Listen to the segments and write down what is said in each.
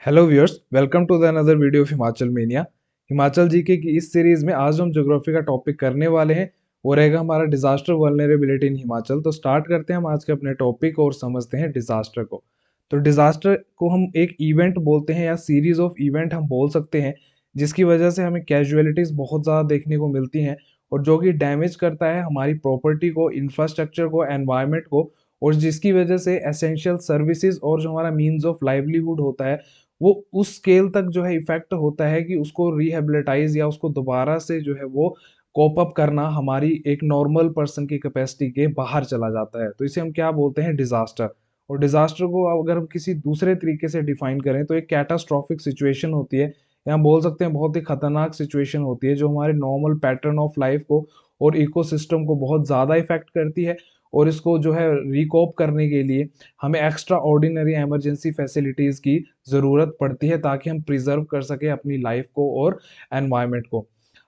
Hello viewers, welcome to the another video of Himachal mania. Himachal GK की इस series में आज हम ज्योग्राफी का टॉपिक करने वाले हैं। वो रहेगा हमारा डिजास्टर वल्नरेबिलिटी इन हिमाचल। तो स्टार्ट करते हैं हम आज के अपने टॉपिक और समझते हैं डिजास्टर को। तो डिजास्टर को हम एक इवेंट बोलते हैं या सीरीज ऑफ इवेंट हम बोल सकते हैं, जिसकी वजह से हमें कैजुअलिटीज बहुत ज़्यादा देखने को मिलती हैं और जो कि डैमेज करता है हमारी प्रॉपर्टी को, इंफ्रास्ट्रक्चर को, एनवायरनमेंट को, और जिसकी वजह से एसेंशियल सर्विसेज और जो हमारा मीन्स ऑफ लाइवलीहुड होता है वो उस स्केल तक जो है इफेक्ट होता है कि उसको रिहेबिलिटाइज या उसको दोबारा से जो है वो कोप अप करना हमारी एक नॉर्मल पर्सन की कैपेसिटी के बाहर चला जाता है। तो इसे हम क्या बोलते हैं? डिजास्टर। और डिजास्टर को अगर हम किसी दूसरे तरीके से डिफाइन करें तो एक कैटास्ट्रॉफिक सिचुएशन होती है, या हम बोल सकते हैं बहुत ही खतरनाक सिचुएशन होती है जो हमारे नॉर्मल पैटर्न ऑफ लाइफ को और इकोसिस्टम को बहुत ज़्यादा इफेक्ट करती है। और इसको जो है रिकोप करने के लिए हमें एक्स्ट्रा ऑर्डिनरी इमरजेंसी फैसिलिटीज़ की ज़रूरत पड़ती है ताकि हम प्रिजर्व कर सके अपनी लाइफ को और एनवायरनमेंट को।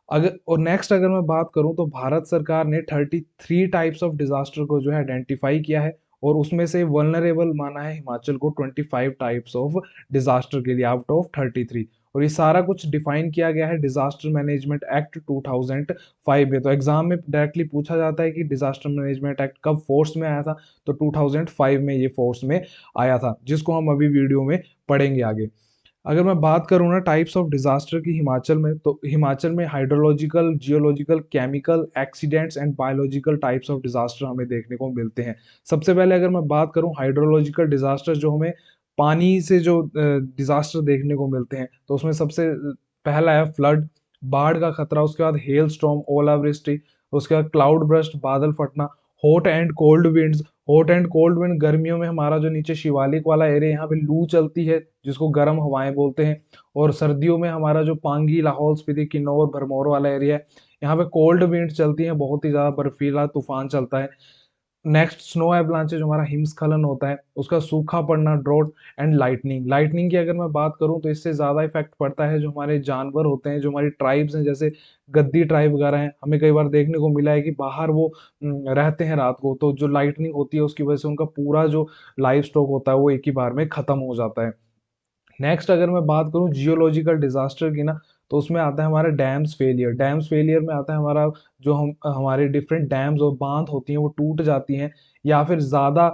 अगर और नेक्स्ट अगर मैं बात करूं तो भारत सरकार ने 33 टाइप्स ऑफ डिजास्टर को जो है आइडेंटिफाई किया है, और उसमें से वल्नरेबल माना है हिमाचल को 25 टाइप्स ऑफ डिजास्टर के लिए आउट ऑफ 33। और ये सारा कुछ डिफाइन किया गया है डिजास्टर मैनेजमेंट एक्ट 2005 में। तो एग्जाम में डायरेक्टली पूछा जाता है कि डिजास्टर मैनेजमेंट एक्ट कब फोर्स में आया था। तो 2005 में ये फोर्स में आया था, जिसको हम अभी वीडियो में पढ़ेंगे आगे। अगर मैं बात करूँ ना टाइप्स ऑफ डिजास्टर की हिमाचल में, तो हिमाचल में hydrological, geological, chemical, accidents and biological types of disaster हमें देखने को मिलते हैं। सबसे पहले अगर मैं बात करूँ हाइड्रोलॉजिकल डिजास्टर, जो हमें पानी से जो डिजास्टर देखने को मिलते हैं, तो उसमें सबसे पहला है फ्लड, बाढ़ का खतरा। उसके बाद हेल स्टॉर्म, ओलावृष्टि। उसके बाद क्लाउड बर्स्ट, बादल फटना। Hot and cold winds. Hot and cold wind गर्मियों में हमारा जो नीचे शिवालिक वाला एरिया, यहाँ पे लू चलती है जिसको गर्म हवाएं बोलते हैं। और सर्दियों में हमारा जो पांगी, लाहौल स्पीति, किन्नौर, भरमौर वाला एरिया है, यहाँ पे कोल्ड विंड चलती है, बहुत ही ज्यादा बर्फीला तूफान चलता है। नेक्स्ट स्नो एवलांचेज, जो हमारा हिमस्खलन होता है, उसका सूखा पड़ना, ड्रॉट एंड लाइटनिंग। लाइटनिंग की अगर मैं बात करूं तो इससे ज्यादा इफेक्ट पड़ता है जो हमारे जानवर होते हैं, जो हमारी ट्राइब्स हैं, जैसे गद्दी ट्राइब वगैरह हैं। हमें कई बार देखने को मिला है कि बाहर वो रहते हैं रात को, तो जो लाइटनिंग होती है उसकी वजह से उनका पूरा जो लाइफ स्टॉक होता है वो एक ही बार में खत्म हो जाता है। नेक्स्ट अगर मैं बात करूं जियोलॉजिकल डिजास्टर की ना, तो उसमें आता है हमारा डैम्स फेलियर। डैम्स फेलियर में आता है हमारा जो हम हमारे डिफरेंट डैम्स और बांध होती हैं वो टूट जाती हैं, या फिर ज़्यादा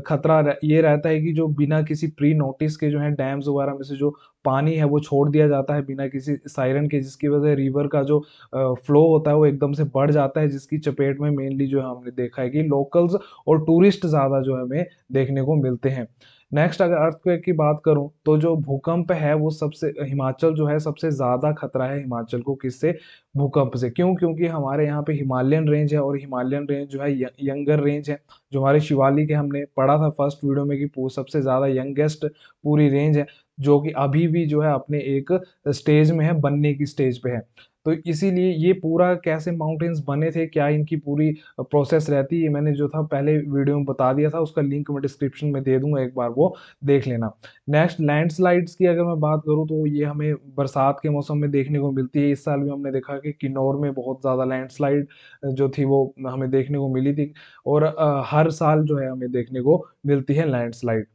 खतरा ये रहता है कि जो बिना किसी प्री नोटिस के जो है डैम्स वगैरह में से जो पानी है वो छोड़ दिया जाता है बिना किसी सायरन के, जिसकी वजह से रिवर का जो फ्लो होता है वो एकदम से बढ़ जाता है, जिसकी चपेट में मेनली जो है हमने देखा है कि लोकल्स और टूरिस्ट ज़्यादा जो है हमें देखने को मिलते हैं। नेक्स्ट अगर अर्थक्वेक की बात करूं तो जो भूकंप है वो सबसे, हिमाचल जो है सबसे ज्यादा खतरा है हिमाचल को किससे? भूकंप से। क्यों? क्योंकि हमारे यहाँ पे हिमालयन रेंज है, और हिमालयन रेंज जो है यंगर रेंज है। जो हमारे शिवालिक है, हमने पढ़ा था फर्स्ट वीडियो में कि सबसे ज्यादा यंगेस्ट पूरी रेंज है, जो कि अभी भी जो है अपने एक स्टेज में है, बनने की स्टेज पे है। तो इसीलिए ये पूरा कैसे माउंटेन्स बने थे, क्या इनकी पूरी प्रोसेस रहती है, ये मैंने जो था पहले वीडियो में बता दिया था, उसका लिंक मैं डिस्क्रिप्शन में दे दूंगा, एक बार वो देख लेना। नेक्स्ट लैंडस्लाइड्स की अगर मैं बात करूँ तो ये हमें बरसात के मौसम में देखने को मिलती है। इस साल भी हमने देखा कि किन्नौर में बहुत ज़्यादा लैंडस्लाइड जो थी वो हमें देखने को मिली थी। और हर साल जो है हमें देखने को मिलती है लैंडस्लाइड।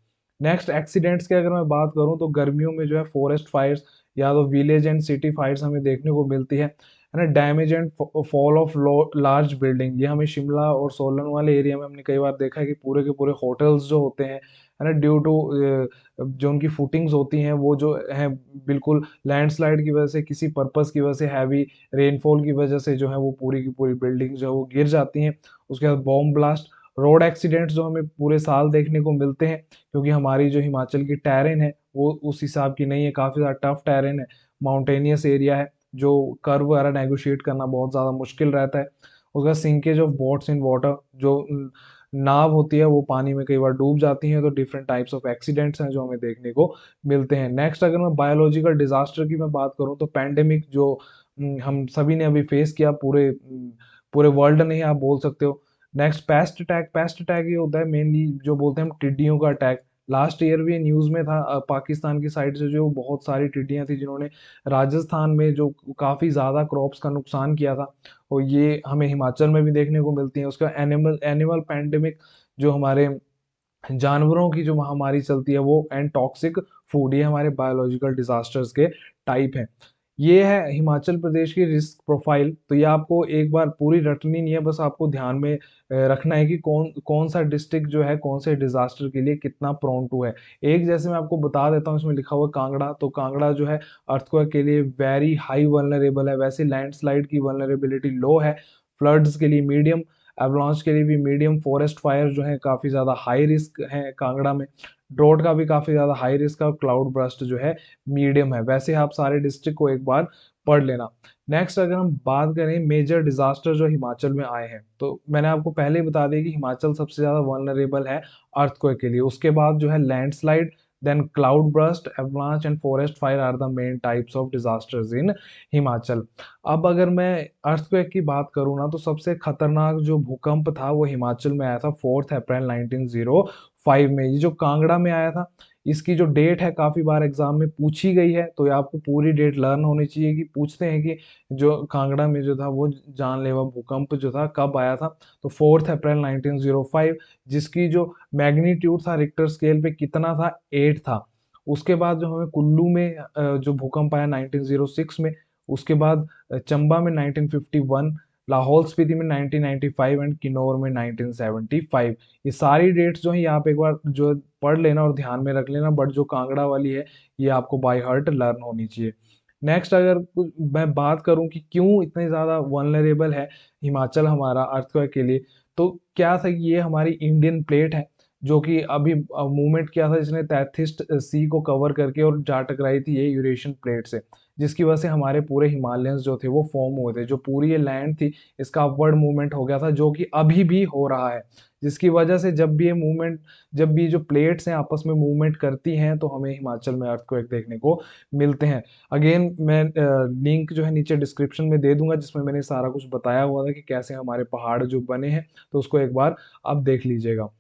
नेक्स्ट एक्सीडेंट्स की अगर मैं बात करूं तो गर्मियों में जो है फॉरेस्ट फायर्स या तो विलेज एंड सिटी फायर्स हमें देखने को मिलती है ना। Damage and fall of large building, ये हमें शिमला और सोलन वाले एरिया में हमने कई बार देखा है कि पूरे के पूरे होटल्स जो होते हैं, है ना, ड्यू टू जो उनकी फुटिंग्स होती हैं वो जो है बिल्कुल लैंडस्लाइड की वजह से, किसी पर्पस की वजह से, हैवी रेनफॉल की वजह से जो है वो पूरी की पूरी बिल्डिंग जो है वो गिर जाती हैं। उसके बाद बॉम्ब ब्लास्ट। रोड एक्सीडेंट्स जो हमें पूरे साल देखने को मिलते हैं, क्योंकि हमारी जो हिमाचल की टेरेन है वो उस हिसाब की नहीं है, काफ़ी ज़्यादा टफ टेरेन है, माउंटेनियस एरिया है, जो कर्व वगैरह नेगोशिएट करना बहुत ज़्यादा मुश्किल रहता है। उसका sinkage of boats in water, जो नाव होती है वो पानी में कई बार डूब जाती हैं। तो डिफरेंट टाइप्स ऑफ एक्सीडेंट्स हैं जो हमें देखने को मिलते हैं। नेक्स्ट अगर मैं बायोलॉजिकल डिजास्टर की मैं बात करूं तो पैंडेमिक, जो हम सभी ने अभी फेस किया, पूरे वर्ल्ड ने ही आप बोल सकते हो। Next paste attack. Paste attack ये होता है मेनली जो बोलते हैं हम टिड्डियों का अटैक। लास्ट ईयर भी न्यूज़ में था, पाकिस्तान की साइड से जो बहुत सारी टिड्डियां थी जिन्होंने राजस्थान में जो काफ़ी ज़्यादा क्रॉप्स का नुकसान किया था, और ये हमें हिमाचल में भी देखने को मिलती है। उसका एनिमल एनिमल पैंडेमिक, जो हमारे जानवरों की जो महामारी चलती है वो, एंड टॉक्सिक फूड, ये हमारे बायोलॉजिकल डिजास्टर्स के टाइप हैं। ये है हिमाचल प्रदेश की रिस्क प्रोफाइल। तो ये आपको एक बार पूरी रटनी नहीं है, बस आपको ध्यान में रखना है कि कौन कौन सा डिस्ट्रिक्ट जो है कौन से डिजास्टर के लिए कितना प्रोन टू है। एक जैसे मैं आपको बता देता हूँ, इसमें लिखा हुआ है कांगड़ा, तो कांगड़ा जो है अर्थक्वेक के लिए वेरी हाई वल्नरेबल है। वैसे लैंडस्लाइड की वल्नरेबिलिटी लो है, फ्लड्स के लिए मीडियम, एवलांच के लिए भी मीडियम, फॉरेस्ट फायर जो है काफी ज्यादा हाई रिस्क है कांगड़ा में, ड्रॉट का भी काफी ज्यादा हाई रिस्क है, और क्लाउड बर्स्ट जो है मीडियम है। वैसे आप सारे डिस्ट्रिक्ट को एक बार पढ़ लेना। नेक्स्ट अगर हम बात करें मेजर डिजास्टर जो हिमाचल में आए हैं, तो मैंने आपको पहले ही बता दिया कि हिमाचल सबसे ज्यादा वल्नरेबल है अर्थक्वेक के लिए। उसके बाद जो है landslide, then cloud burst, avalanche and forest fire are the main types of disasters in Himachal. अब अगर मैं अर्थक्वेक की बात करूँ ना, तो सबसे खतरनाक जो भूकंप था वो हिमाचल में आया था 4 अप्रैल 1905 में। ये जो कांगड़ा में आया था, इसकी जो डेट है काफी बार एग्जाम में पूछी गई है, तो ये आपको पूरी डेट लर्न होनी चाहिए। कि पूछते हैं कि जो कांगड़ा में जो था वो जानलेवा भूकंप जो था कब आया था, तो 4 अप्रैल 1905, जिसकी जो मैग्नीट्यूड था रिक्टर स्केल पे कितना था, 8 था। उसके बाद जो हमें कुल्लू में जो भूकंप आया 1906 में, उसके बाद चंबा में 1951, लाहौल स्पीति में 1995 एंड किन्नौर में 1975। ये सारी डेट्स जो है ये आप एक बार जो पढ़ लेना और ध्यान में रख लेना, बट जो कांगड़ा वाली है ये आपको बाय हार्ट लर्न होनी चाहिए। नेक्स्ट अगर मैं बात करूं कि क्यों इतने ज़्यादा वल्नरेबल है हिमाचल हमारा अर्थक्वेक के लिए, तो क्या था कि ये हमारी इंडियन प्लेट है, जो कि अभी मूवमेंट किया था जिसने 33 सी को कवर करके और जा टकराई थी ये यूरेशियन प्लेट से, जिसकी वजह से हमारे पूरे हिमालयंस जो थे वो फॉर्म हुए थे। जो पूरी ये लैंड थी इसका अपवर्ड मूवमेंट हो गया था, जो कि अभी भी हो रहा है, जिसकी वजह से जब भी ये मूवमेंट, जब भी जो प्लेट्स हैं आपस में मूवमेंट करती हैं, तो हमें हिमाचल में अर्थक्वेक देखने को मिलते हैं। अगेन मैं लिंक जो है नीचे डिस्क्रिप्शन में दे दूंगा, जिसमें मैंने सारा कुछ बताया हुआ था कि कैसे हमारे पहाड़ जो बने हैं, तो उसको एक बार आप देख लीजिएगा।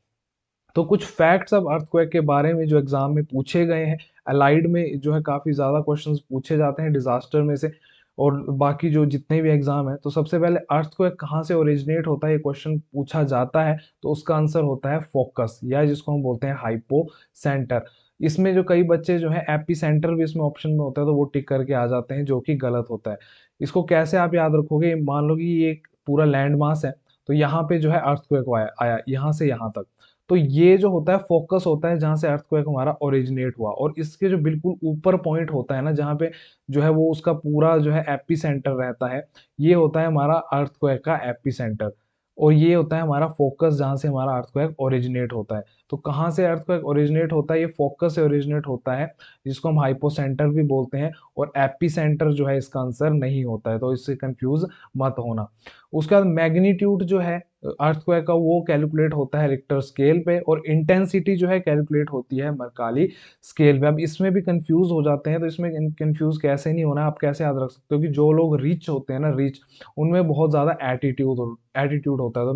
तो कुछ फैक्ट्स अब अर्थक्वेक के बारे में जो एग्जाम में पूछे गए हैं, अलाइड में जो है काफी ज्यादा क्वेश्चंस पूछे जाते हैं डिजास्टर में से, और बाकी जो जितने भी एग्जाम है, तो सबसे पहले अर्थक्वेक कहाँ से ओरिजिनेट होता है ये क्वेश्चन पूछा जाता है, तो उसका आंसर होता है फोकस, या जिसको हम बोलते हैं हाइपो सेंटर। इसमें जो कई बच्चे जो है एपी सेंटर भी इसमें ऑप्शन में होता है, तो वो टिक करके आ जाते हैं, जो कि गलत होता है। इसको कैसे आप याद रखोगे, मान लो कि ये एक पूरा लैंड मास है, तो यहाँ पे जो है अर्थक्वेक आया आया यहाँ से यहाँ तक, तो ये जो होता है फोकस होता है जहां से अर्थक्वेक हमारा ओरिजिनेट हुआ। और इसके जो बिल्कुल ऊपर पॉइंट होता है ना, जहाँ पे जो है वो उसका पूरा जो है एपी सेंटर रहता है, ये होता है हमारा अर्थक्वेक का एपी सेंटर। और ये होता है हमारा फोकस जहां से हमारा अर्थक्वेक ओरिजिनेट होता है। तो कहाँ से अर्थक्वेक ओरिजिनेट होता है, ये फोकस से ओरिजिनेट होता है, जिसको हम हाइपोसेंटर भी बोलते हैं। और एपी सेंटर जो है इसका आंसर नहीं होता है, तो इससे कंफ्यूज मत होना। उसके बाद मैग्नीट्यूड जो है अर्थक्वेक का वो कैलकुलेट होता है रिक्टर स्केल पे, और इंटेंसिटी जो है कैलकुलेट होती है मरकाली स्केल पे। अब इसमें भी कंफ्यूज हो जाते हैं, तो इसमें कंफ्यूज कैसे नहीं होना, आप कैसे याद रख सकते हो कि जो लोग रिच होते हैं ना, रिच, उनमें बहुत ज्यादा एटीट्यूड होता है,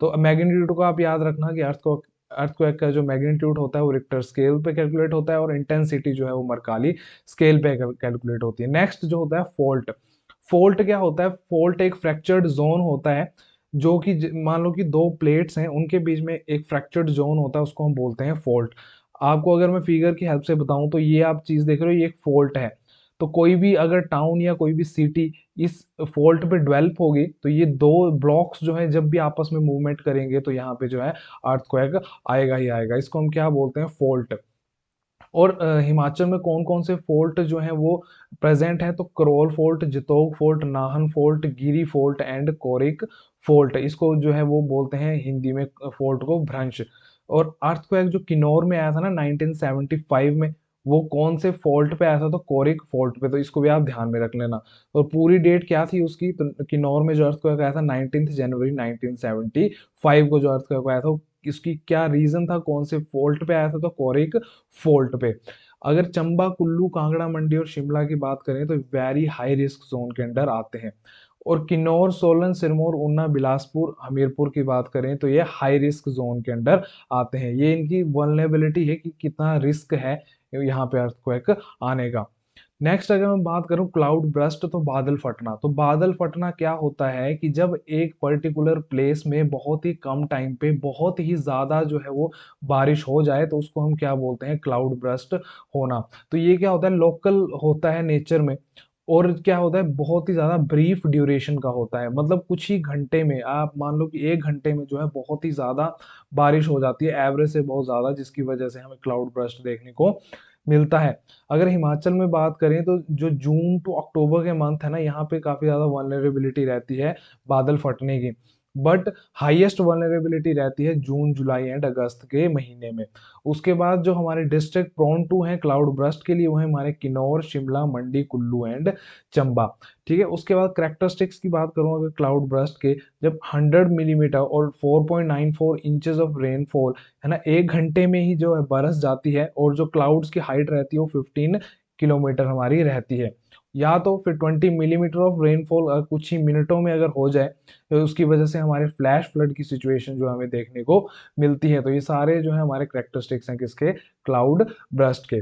तो मैग्नीट्यूड को आप याद रखना कि अर्थक्वेक का जो मैग्नीट्यूड होता है वो रिक्टर स्केल पे कैलकुलेट होता है, और इंटेंसिटी जो है वो मरकाली स्केल पे कैलकुलेट होती है। नेक्स्ट जो होता है फॉल्ट। फॉल्ट क्या होता है, फॉल्ट एक फ्रैक्चर्ड जोन होता है, जो कि मान लो कि दो प्लेट्स हैं, उनके बीच में एक फ्रैक्चर्ड जोन होता है, उसको हम बोलते हैं फॉल्ट। आपको अगर मैं फिगर की हेल्प से बताऊं, तो ये आप चीज देख रहे हो, ये एक फॉल्ट है। तो कोई भी अगर टाउन या कोई भी सिटी इस फॉल्ट पे डेवलप होगी, तो ये दो ब्लॉक्स जो है जब भी आपस में मूवमेंट करेंगे, तो यहाँ पे जो है अर्थक्वेक आएगा ही आएगा। इसको हम क्या बोलते हैं, फॉल्ट। और हिमाचल में कौन कौन से फोर्ट जो हैं वो प्रेजेंट है, तो Karol fort, Jitog fort, Nahan fort, Giri fort and Korik fort. इसको जो है वो बोलते हैं हिंदी में फोर्ट को भ्रंश। और अर्थक्वेक जो किन्नौर में आया था ना 1975 में, वो कौन से फोर्ट पे आया था, तो कोरिक फोर्ट पे, तो इसको भी आप ध्यान में रख लेना। और पूरी डेट क्या थी उसकी, तो किन्नौर में जो अर्थक्वेक आया था 19 जनवरी 1975 को जो अर्थक्वेक आया था, इसकी क्या रीजन था, कौन से फोल्ट पे आया था, तो कोरिक फोल्ट पे। अगर चंबा, कुल्लू, कांगड़ा, मंडी और शिमला की बात करें, तो वेरी हाई रिस्क जोन के अंडर आते हैं। और किन्नौर, सोलन, सिरमौर, ऊना, बिलासपुर, हमीरपुर की बात करें, तो ये हाई रिस्क जोन के अंडर आते हैं। ये इनकी वल्नरेबिलिटी है कि कितना रिस्क है यहाँ पे अर्थक्वेक आने का। नेक्स्ट अगर मैं बात करूं क्लाउड ब्रस्ट, तो बादल फटना। तो बादल फटना क्या होता है कि जब एक पर्टिकुलर प्लेस में बहुत ही कम टाइम पे बहुत ही ज्यादा जो है वो बारिश हो जाए, तो उसको हम क्या बोलते हैं, क्लाउड ब्रस्ट होना। तो ये क्या होता है, लोकल होता है नेचर में, और क्या होता है, बहुत ही ज्यादा ब्रीफ ड्यूरेशन का होता है। मतलब कुछ ही घंटे में, आप मान लो कि 1 घंटे में जो है बहुत ही ज्यादा बारिश हो जाती है, एवरेज से बहुत ज्यादा, जिसकी वजह से हमें क्लाउड ब्रस्ट देखने को मिलता है। अगर हिमाचल में बात करें तो जो जून टू अक्टूबर के मंथ है ना, यहाँ पे काफी ज्यादा वल्नरेबिलिटी रहती है बादल फटने की। बट हाईएस्ट वल्नरेबिलिटी रहती है जून जुलाई एंड अगस्त के महीने में। उसके बाद जो हमारे डिस्ट्रिक्ट प्रोन टू है क्लाउड ब्रस्ट के लिए, वो है हमारे किन्नौर, शिमला, मंडी, कुल्लू एंड चंबा। ठीक है, उसके बाद करेक्टरिस्टिक्स की बात करूं अगर क्लाउड ब्रस्ट के, जब 100 मिलीमीटर और 4.94 इंचेस ऑफ रेनफॉल है ना, 1 घंटे में ही जो है बरस जाती है, और जो क्लाउड्स की हाइट रहती है वो 15 किलोमीटर हमारी रहती है। या तो फिर 20 मिलीमीटर ऑफ रेनफॉल कुछ ही मिनटों में अगर हो जाए, तो उसकी वजह से हमारे फ्लैश फ्लड की सिचुएशन जो हमें देखने को मिलती है। तो ये सारे जो है हमारे करेक्टरिस्टिक्स हैं किसके, क्लाउड ब्रस्ट के।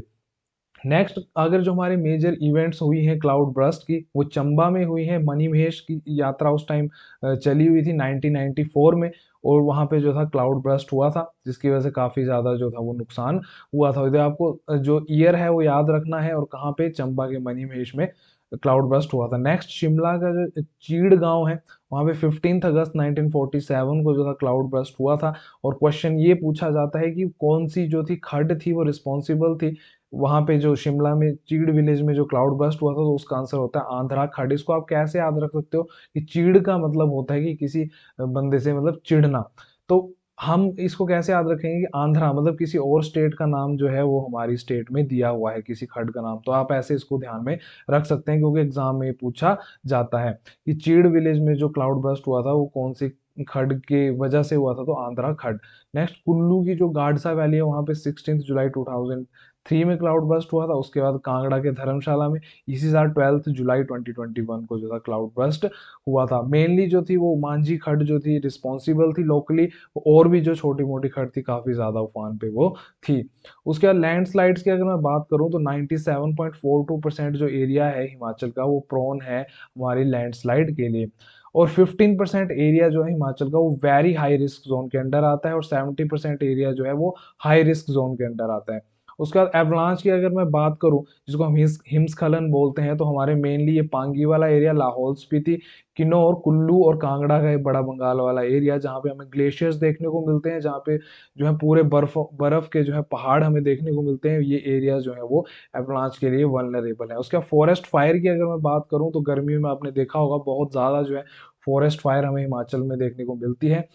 नेक्स्ट अगर जो हमारे मेजर इवेंट्स हुई हैं क्लाउड ब्रस्ट की, वो चंबा में हुई है। मणिमहेश की यात्रा उस टाइम चली हुई थी 1994 में, और वहां पे जो था क्लाउड ब्रस्ट हुआ था, जिसकी वजह से काफी ज्यादा जो था वो नुकसान हुआ था। तो आपको जो ईयर है वो याद रखना है, और कहाँ पे, चंबा के मणिमहेश में क्लाउड ब्रस्ट हुआ था। नेक्स्ट शिमला का जो चीड़ गांव है, वहां पे 15 अगस्त 1947 को जो था क्लाउड ब्रस्ट हुआ था। और क्वेश्चन ये पूछा जाता है कि कौन सी जो थी खड्ड थी वो रिस्पॉन्सिबल थी वहां पे, जो शिमला में चीड़ विलेज में जो क्लाउड बस्ट हुआ था। तो उसका आंसर होता है आंध्रा खड्ड। इसको आप कैसे याद रख सकते हो कि चीड़ का मतलब होता है कि किसी बंदे से मतलब चिढ़ना। तो हम इसको कैसे याद रखेंगे कि आंध्रा मतलब किसी और स्टेट का नाम जो है वो हमारी स्टेट में दिया हुआ है, किसी खड्ड का नाम। तो आप ऐसे इसको ध्यान में रख सकते हैं, क्योंकि एग्जाम में पूछा जाता है कि चीड़ विलेज में जो क्लाउड बस्ट हुआ था वो कौन सी खड्ड के वजह से हुआ था, तो आंध्रा खड्ड। नेक्स्ट कुल्लू की जो गाडसा वैली है, वहां पे 16 जुलाई 2003 में क्लाउड बस्ट हुआ था। उसके बाद कांगड़ा के धर्मशाला में इसी साल 12 जुलाई 2021 को जो था क्लाउड बस्ट हुआ था। मेनली जो थी वो मांझी खड्ड जो थी रिस्पॉन्सिबल थी लोकली, और भी जो छोटी मोटी खड्ड थी काफी ज्यादा उफान पे वो थी। उसके बाद लैंडस्लाइड्स की अगर मैं बात करूं, तो 97.42% जो एरिया है हिमाचल का वो प्रोन है हमारी लैंडस्लाइड के लिए। और 15% एरिया जो है हिमाचल का वो वेरी हाई रिस्क जोन के अंडर आता है, और 70% एरिया जो है वो हाई रिस्क जोन के अंडर आता है। उसके बाद एवलांच की अगर मैं बात करूं, जिसको हम हिमस्खलन बोलते हैं, तो हमारे मेनली ये पांगी वाला एरिया, लाहौल स्पीति, किन्नौर, कुल्लू और कांगड़ा का ये बड़ा बंगाल वाला एरिया, जहाँ पे हमें ग्लेशियर्स देखने को मिलते हैं, जहाँ पे जो है पूरे बर्फ बर्फ के जो है पहाड़ हमें देखने को मिलते हैं। ये एरिया जो है वो एवलांच के लिए वल्नरेबल है। उसके बाद फॉरेस्ट फायर की अगर मैं बात करूं, तो गर्मियों में आपने देखा होगा बहुत ज्यादा जो है फॉरेस्ट फायर हमें हिमाचल में देखने को मिलती है।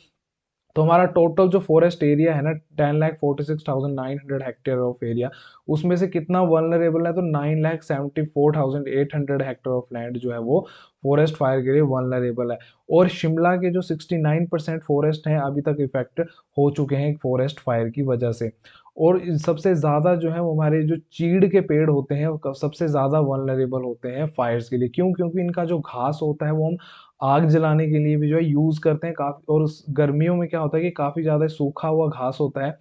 तो हमारा टोटल जो फॉरेस्ट एरिया है ना, 10,46,900 हेक्टेयर ऑफ एरिया, उसमें से कितना वल्नरेबल है, तो 9,74,800 हेक्टेयर ऑफ लैंड जो है वो फॉरेस्ट फायर के लिए वल्नरेबल है। और शिमला के जो 69% फॉरेस्ट हैं अभी तक इफेक्ट हो चुके हैं फॉरेस्ट फायर की वजह से। और सबसे ज्यादा जो है वो हमारे जो चीड़ के पेड़ होते हैं वो सबसे ज्यादा वल्नरेबल होते हैं फायर्स के लिए। क्यों? क्योंकि इनका जो घास होता है वो हम आग जलाने के लिए भी जो है यूज करते हैं काफी। और उस गर्मियों में क्या होता है कि काफी ज्यादा सूखा हुआ घास होता है,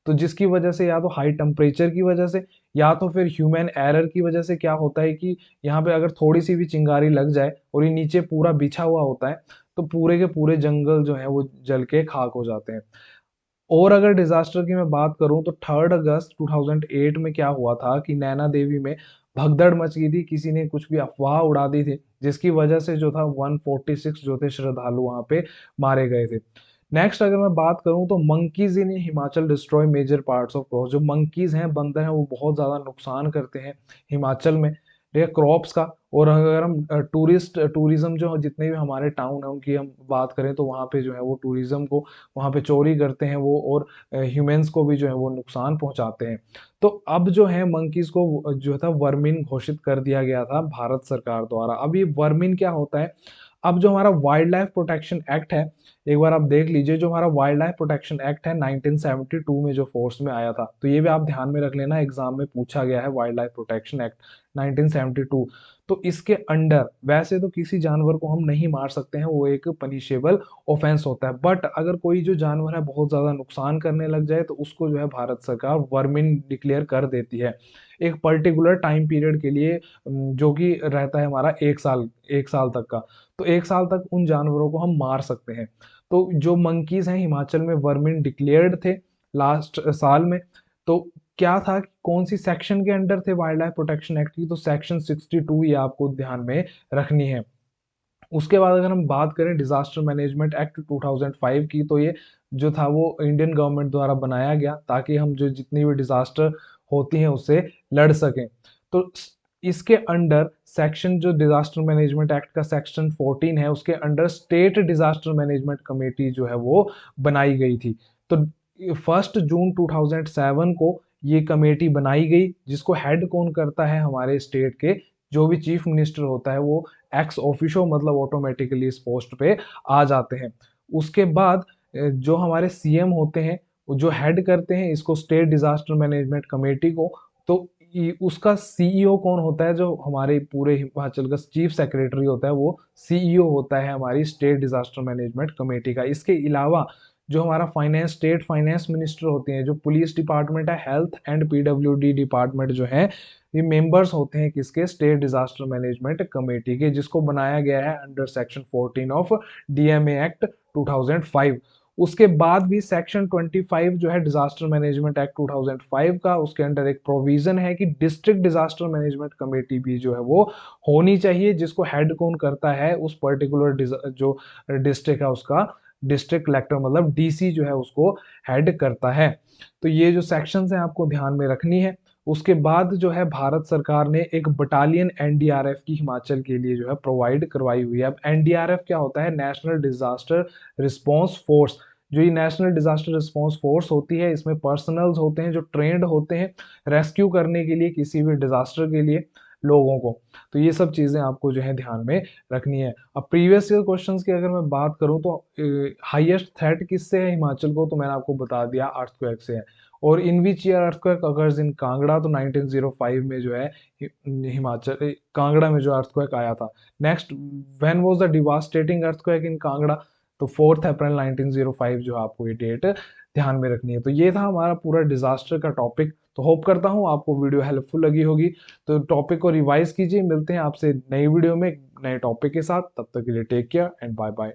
तो जिसकी वजह से या तो हाई टेम्परेचर की वजह से, या तो फिर ह्यूमन एरर की वजह से क्या होता है कि यहाँ पे अगर थोड़ी सी भी चिंगारी लग जाए और ये नीचे पूरा बिछा हुआ होता है, तो पूरे के पूरे जंगल जो है वो जल के खाक हो जाते हैं। और अगर डिजास्टर की मैं बात करूं, तो 3 अगस्त 2008 में क्या हुआ था कि नैना देवी में भगदड़ मच गई थी, किसी ने कुछ भी अफवाह उड़ा दी थी, जिसकी वजह से जो था 146 जो थे श्रद्धालु वहां पे मारे गए थे। नेक्स्ट अगर मैं बात करूं, तो monkeys in Himachal destroy major parts of crop. जो मंकीज हैं, बंदर हैं, वो बहुत ज्यादा नुकसान करते हैं हिमाचल में, ठीक है, क्रॉप्स का। और अगर हम टूरिज्म जो जितने भी हमारे टाउन है उनकी हम बात करें, तो वहाँ पे जो है वो टूरिज्म को वहाँ पे चोरी करते हैं वो, और ह्यूमंस को भी जो है वो नुकसान पहुंचाते हैं। तो अब जो है मंकीज को जो था वर्मिन घोषित कर दिया गया था भारत सरकार द्वारा। अब ये वर्मिन क्या होता है, अब जो हमारा वाइल्ड लाइफ प्रोटेक्शन एक्ट है, एक बार आप देख लीजिए, जो हमारा वाइल्ड लाइफ प्रोटेक्शन एक्ट है 1972 में जो फोर्स में आया था, तो ये भी आप ध्यान में रख लेना, एग्जाम में पूछा गया है वाइल्ड लाइफ प्रोटेक्शन एक्ट 1972। तो इसके अंडर वैसे तो किसी जानवर को हम नहीं मार सकते हैं, वो एक पनिशेबल ऑफेंस होता है, बट अगर कोई जो जानवर है बहुत ज्यादा नुकसान करने लग जाए तो उसको जो है भारत सरकार वर्मिन डिक्लेयर कर देती है एक पर्टिकुलर टाइम पीरियड के लिए, जो कि रहता है हमारा 1 साल, 1 साल तक का। तो 1 साल तक उन जानवरों को हम मार सकते हैं। तो जो मंकीज हैं हिमाचल में वर्मिन डिक्लेयर्ड थे लास्ट साल में। तो क्या था, कौन सी सेक्शन के अंडर थे वाइल्ड लाइफ प्रोटेक्शन एक्ट की, तो सेक्शन 62 ये आपको ध्यान में रखनी है। उसके बाद अगर हम बात करें डिजास्टर मैनेजमेंट एक्ट 2005 की, तो ये जो था वो इंडियन गवर्नमेंट द्वारा बनाया गया ताकि हम जो जितनी भी डिजास्टर होती हैं उससे लड़ सकें। तो इसके अंडर सेक्शन जो डिजास्टर मैनेजमेंट एक्ट का सेक्शन 14 है, उसके under state disaster management committee जो है वो बनाई गई थी। तो 1 जून 2007 को ये कमेटी बनाई गई, जिसको हेड कौन करता है, हमारे स्टेट के जो भी चीफ मिनिस्टर होता है वो एक्स ऑफिशो मतलब ऑटोमेटिकली इस पोस्ट पे आ जाते हैं। उसके बाद जो हमारे सीएम होते हैं वो जो हेड करते हैं इसको स्टेट डिजास्टर मैनेजमेंट कमेटी को। तो उसका सीईओ कौन होता है, जो हमारे पूरे हिमाचल का चीफ सेक्रेटरी होता है वो सीईओ होता है हमारी स्टेट डिजास्टर मैनेजमेंट कमेटी का। इसके अलावा जो हमारा फाइनेंस, स्टेट फाइनेंस मिनिस्टर होते हैं, जो पुलिस डिपार्टमेंट है, हेल्थ एंड पीडब्ल्यूडी डिपार्टमेंट जो है, ये मेंबर्स होते हैं किसके, स्टेट डिजास्टर मैनेजमेंट कमेटी के, जिसको बनाया गया है under section 14 of DMA act 2005। उसके बाद भी सेक्शन 25 जो है डिजास्टर मैनेजमेंट एक्ट 2005 का, उसके अंडर एक प्रोविजन है कि डिस्ट्रिक्ट डिजास्टर मैनेजमेंट कमेटी भी जो है वो होनी चाहिए, जिसको हेड कौन करता है, उस पर्टिकुलर जो डिस्ट्रिक्ट है उसका डिस्ट्रिक्ट कलेक्टर मतलब डीसी जो है उसको हेड करता है। तो ये जो सेक्शंस हैं आपको ध्यान में रखनी है। उसके बाद जो है भारत सरकार ने एक बटालियन एनडीआरएफ की हिमाचल के लिए जो है प्रोवाइड करवाई हुई है। अब एनडीआरएफ क्या होता है, नेशनल डिजास्टर रिस्पांस फोर्स। जो ये नेशनल डिजास्टर रिस्पांस फोर्स होती है, इसमें पर्सनल्स होते हैं जो ट्रेंड होते हैं रेस्क्यू करने के लिए किसी भी डिजास्टर के लिए लोगों को। तो ये सब चीजें आपको जो है ध्यान में रखनी है। अब प्रीवियस ईयर क्वेश्चंस की अगर मैं बात करूं तो हाईएस्ट थ्रेट किससे है हिमाचल को, तो मैंने आपको बता दिया अर्थक्वेक से है। और इन विच ईयर अर्थक्वेक अगर्स इन कांगड़ा, तो 1905 में जो है हिमाचल कांगड़ा में जो अर्थक्वेक आया था। Next, when was the devastating earthquake इन कांगड़ा, तो 4 अप्रैल 1905 जो आपको ये डेट ध्यान में रखनी है। तो ये था हमारा पूरा डिजास्टर का टॉपिक। तो होप करता हूँ आपको वीडियो हेल्पफुल लगी होगी। तो टॉपिक को रिवाइज कीजिए, मिलते हैं आपसे नई वीडियो में नए टॉपिक के साथ। तब तक के लिए take care and bye bye.